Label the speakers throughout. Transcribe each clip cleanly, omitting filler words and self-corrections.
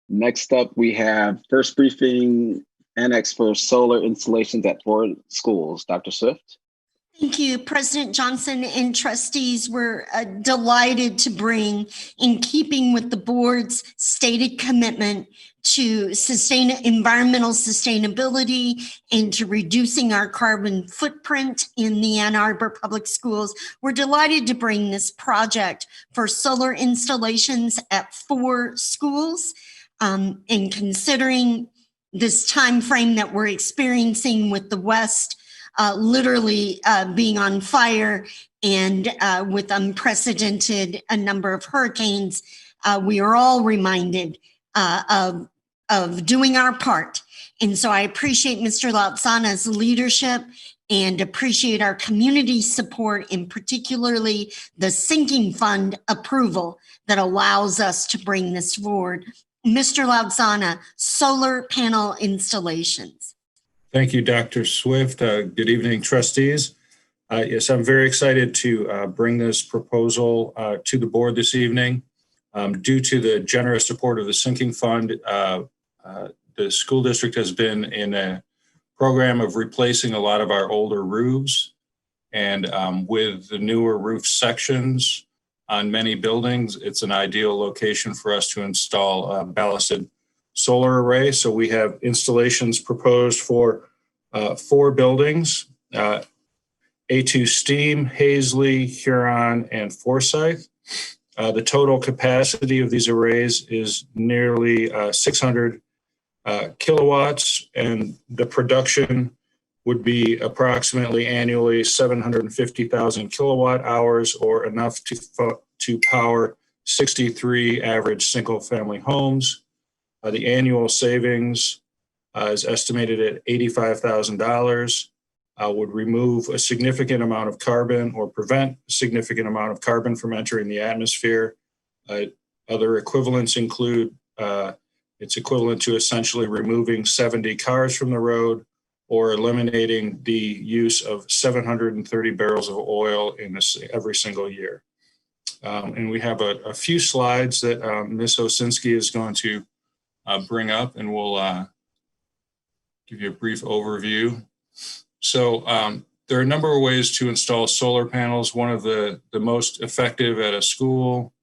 Speaker 1: Next up, we have first briefing annex for solar installations at 4 schools. Dr. Swift.
Speaker 2: Thank you, President Johnson and trustees. We're delighted to bring, in keeping with the board's stated commitment to environmental sustainability and to reducing our carbon footprint in the Ann Arbor Public Schools, we're delighted to bring this project for solar installations at 4 schools. And considering this time frame that we're experiencing with the West literally being on fire and with unprecedented a number of hurricanes, we are all reminded of doing our part. And so I appreciate Mr. Lautzana's leadership and appreciate our community support, and particularly the sinking fund approval that allows us to bring this forward. Mr. Lautzana, solar panel installations.
Speaker 3: Thank you, Dr. Swift. Good evening, trustees. Yes, I'm very excited to bring this proposal to the board this evening. Due to the generous support of the sinking fund, the school district has been in a program of replacing a lot of our older roofs. And with the newer roof sections on many buildings, it's an ideal location for us to install a ballasted solar array. So we have installations proposed for 4 buildings, A2 Steam, Hazley, Huron, and Forsyth. The total capacity of these arrays is nearly 600 kilowatts, and the production would be approximately annually 750,000 kilowatt hours, or enough to power 63 average single family homes. The annual savings is estimated at $85,000, would remove a significant amount of carbon or prevent a significant amount of carbon from entering the atmosphere. Other equivalents include, it's equivalent to essentially removing 70 cars from the road or eliminating the use of 730 barrels of oil in every single year. And we have a few slides that Ms. Osinski is going to bring up, and we'll give you a brief overview. So there are a number of ways to install solar panels. One of the most effective at a school,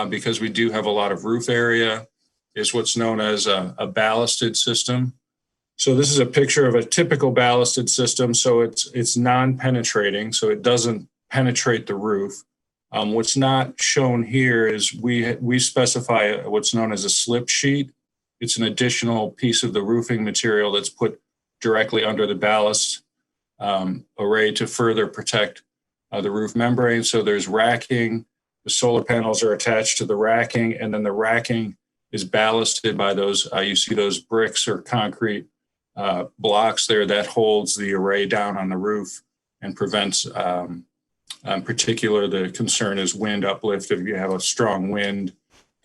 Speaker 3: because we do have a lot of roof area, is what's known as a ballasted system. So this is a picture of a typical ballasted system. So it's non-penetrating, so it doesn't penetrate the roof. What's not shown here is we specify what's known as a slip sheet. It's an additional piece of the roofing material that's put directly under the ballast array to further protect the roof membrane. So there's racking. The solar panels are attached to the racking, and then the racking is ballasted by those, you see those bricks or concrete blocks there that holds the array down on the roof and prevents, in particular, the concern is wind uplift. If you have a strong wind,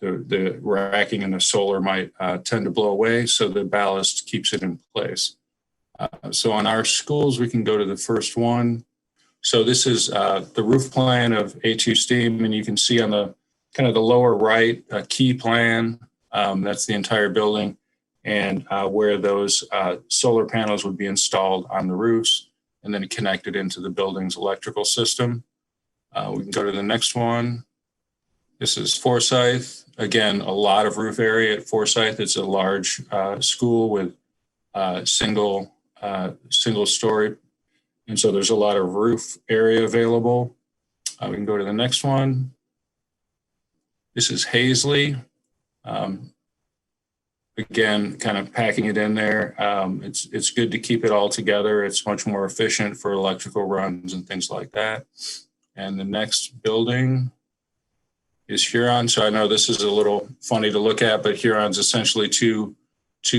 Speaker 3: the racking and the solar might tend to blow away, so the ballast keeps it in place. So on our schools, we can go to the first one. So this is the roof plan of A2 Steam, and you can see on the kind of the lower right, a key plan, that's the entire building, and where those solar panels would be installed on the roofs and then connected into the building's electrical system. We can go to the next one. This is Forsyth. Again, a lot of roof area at Forsyth. It's a large school with single story. And so there's a lot of roof area available. We can go to the next one. This is Hazley. Again, kind of packing it in there. It's good to keep it all together. It's much more efficient for electrical runs and things like that. And the next building is Huron. So I know this is a little funny to look at, but Huron's essentially two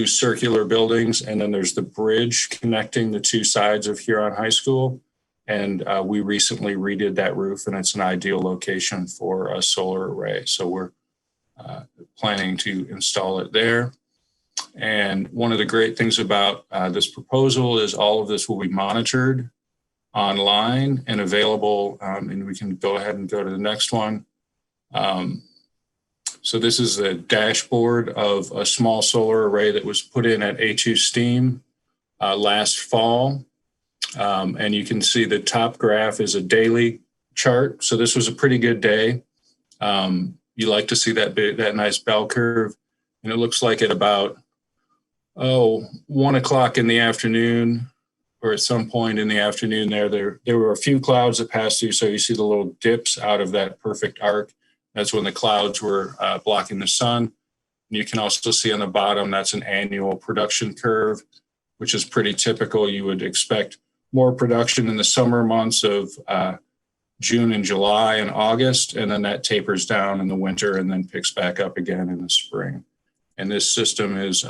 Speaker 3: circular buildings, and then there's the bridge connecting the 2 sides of Huron High School. And we recently redid that roof, and it's an ideal location for a solar array. So we're planning to install it there. And one of the great things about this proposal is all of this will be monitored online and available, and we can go ahead and go to the next one. So this is the dashboard of a small solar array that was put in at A2 Steam last fall. And you can see the top graph is a daily chart. So this was a pretty good day. You like to see that nice bell curve. And it looks like at about, 1 o'clock in the afternoon, or at some point in the afternoon there were a few clouds that passed through. So you see the little dips out of that perfect arc. That's when the clouds were blocking the sun. And you can also see on the bottom, that's an annual production curve, which is pretty typical. You would expect more production in the summer months of June and July and August, and then that tapers down in the winter and then picks back up again in the spring. And this system is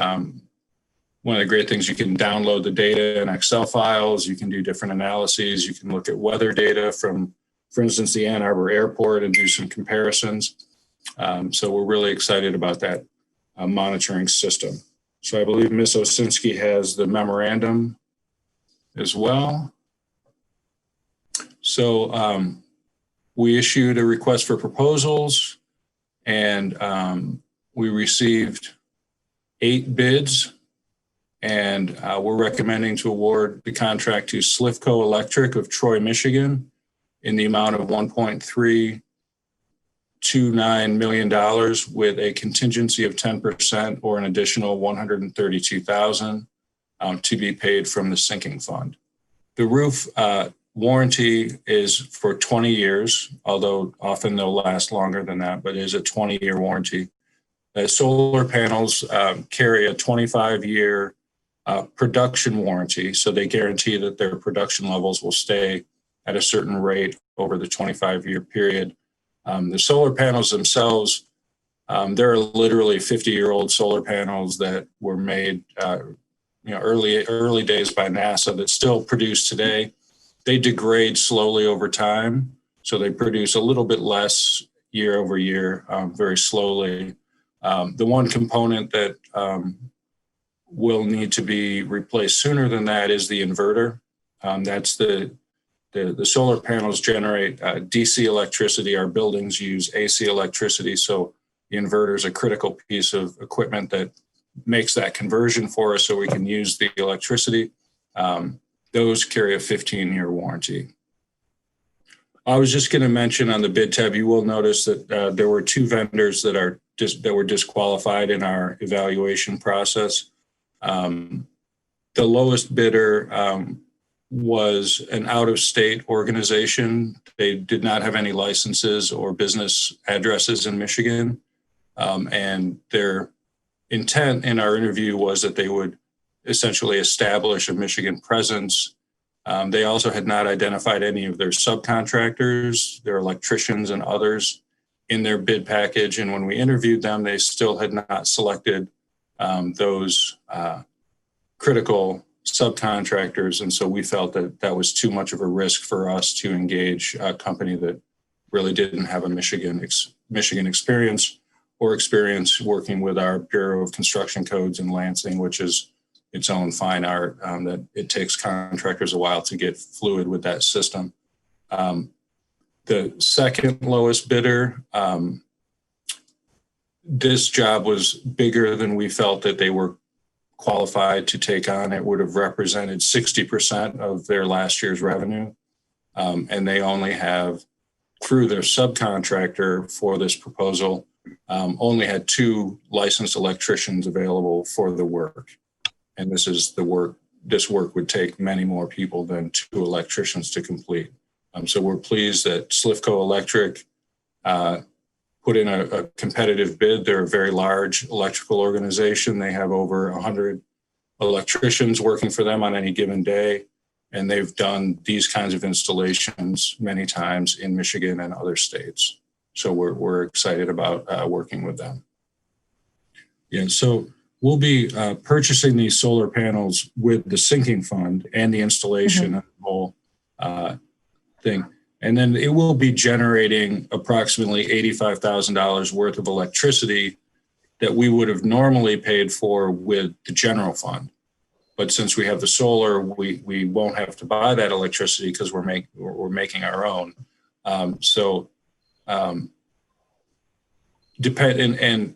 Speaker 3: one of the great things. You can download the data in Excel files. You can do different analyses. You can look at weather data from, for instance, the Ann Arbor Airport and do some comparisons. So we're really excited about that monitoring system. So I believe Ms. Osinski has the memorandum as well. So we issued a request for proposals, and we received 8 bids, and we're recommending to award the contract to Slifco Electric of Troy, Michigan, in the amount of $1.329 million with a contingency of 10% or an additional $132,000 to be paid from the sinking fund. The roof warranty is for 20 years, although often they'll last longer than that, but it is a 20-year warranty. The solar panels carry a 25-year production warranty, so they guarantee that their production levels will stay at a certain rate over the 25-year period. The solar panels themselves, they're literally 50-year-old solar panels that were made early days by NASA that still produce today. They degrade slowly over time, so they produce a little bit less year over year, very slowly. The one component that will need to be replaced sooner than that is the inverter. That's the solar panels generate DC electricity. Our buildings use AC electricity, so the inverter is a critical piece of equipment that makes that conversion for us so we can use the electricity. Those carry a 15-year warranty. I was just going to mention on the bid tab, you will notice that there were 2 vendors that were disqualified in our evaluation process. The lowest bidder was an out-of-state organization. They did not have any licenses or business addresses in Michigan. And their intent in our interview was that they would essentially establish a Michigan presence. They also had not identified any of their subcontractors, their electricians and others in their bid package. And when we interviewed them, they still had not selected those critical subcontractors. And so we felt that that was too much of a risk for us to engage a company that really didn't have a Michigan experience or experience working with our Bureau of Construction Codes in Lansing, which is its own fine art, that it takes contractors a while to get fluid with that system. The second lowest bidder, this job was bigger than we felt that they were qualified to take on. It would have represented 60% of their last year's revenue. And they only have, through their subcontractor for this proposal, only had 2 licensed electricians available for the work. And this work would take many more people than 2 electricians to complete. So we're pleased that Slifco Electric put in a competitive bid. They're a very large electrical organization. They have over 100 electricians working for them on any given day. And they've done these kinds of installations many times in Michigan and other states. So we're excited about working with them. Yeah, so we'll be purchasing these solar panels with the sinking fund and the installation of the whole thing. And then it will be generating approximately $85,000 worth of electricity that we would have normally paid for with the general fund. But since we have the solar, we won't have to buy that electricity because we're making our own. and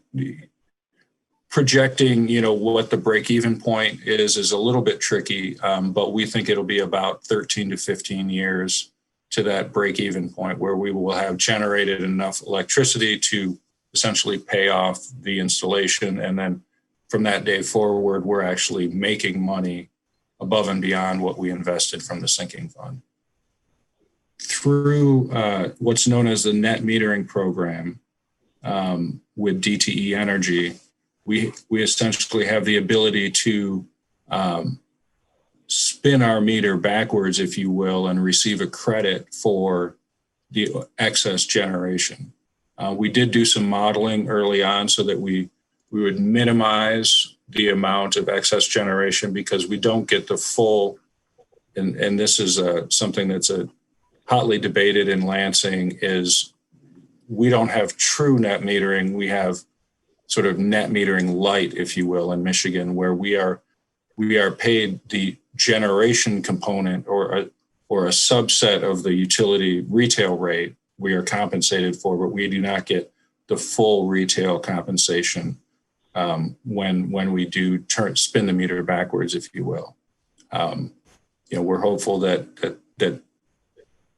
Speaker 3: projecting, what the break-even point is a little bit tricky, but we think it'll be about 13 to 15 years to that break-even point where we will have generated enough electricity to essentially pay off the installation. And then from that day forward, we're actually making money above and beyond what we invested from the sinking fund. Through what's known as the net metering program with DTE Energy, we essentially have the ability to spin our meter backwards, if you will, and receive a credit for the excess generation. We did do some modeling early on so that we would minimize the amount of excess generation, because we don't get the full, and this is something that's hotly debated in Lansing, is we don't have true net metering. We have sort of net metering light, if you will, in Michigan, where we are paid the generation component or a subset of the utility retail rate. We are compensated for, but we do not get the full retail compensation when we do spin the meter backwards, if you will. We're hopeful that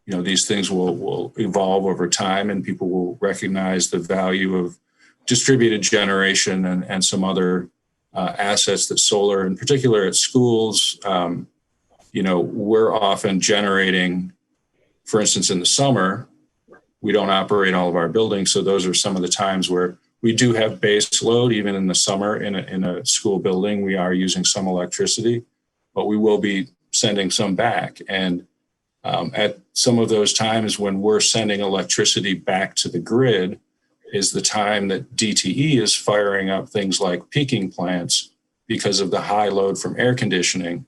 Speaker 3: these things will evolve over time, and people will recognize the value of distributed generation and some other assets that solar, in particular at schools, we're often generating, for instance, in the summer, we don't operate all of our buildings. So those are some of the times where we do have base load. Even in the summer in a school building, we are using some electricity, but we will be sending some back. And at some of those times when we're sending electricity back to the grid is the time that DTE is firing up things like peaking plants because of the high load from air conditioning.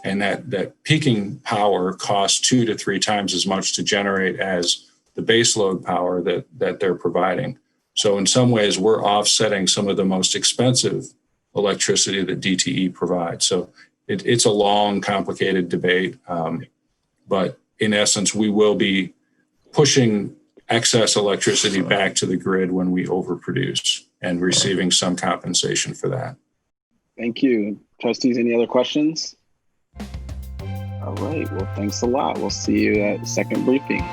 Speaker 3: And that peaking power costs 2 to 3 times as much to generate as the base load power that they're providing. So in some ways, we're offsetting some of the most expensive electricity that DTE provides. So it's a long, complicated debate. But in essence, we will be pushing excess electricity back to the grid when we overproduce and receiving some compensation for that.
Speaker 1: Thank you. Trustees, any other questions? All right. Well, thanks a lot. We'll see you at the second briefing.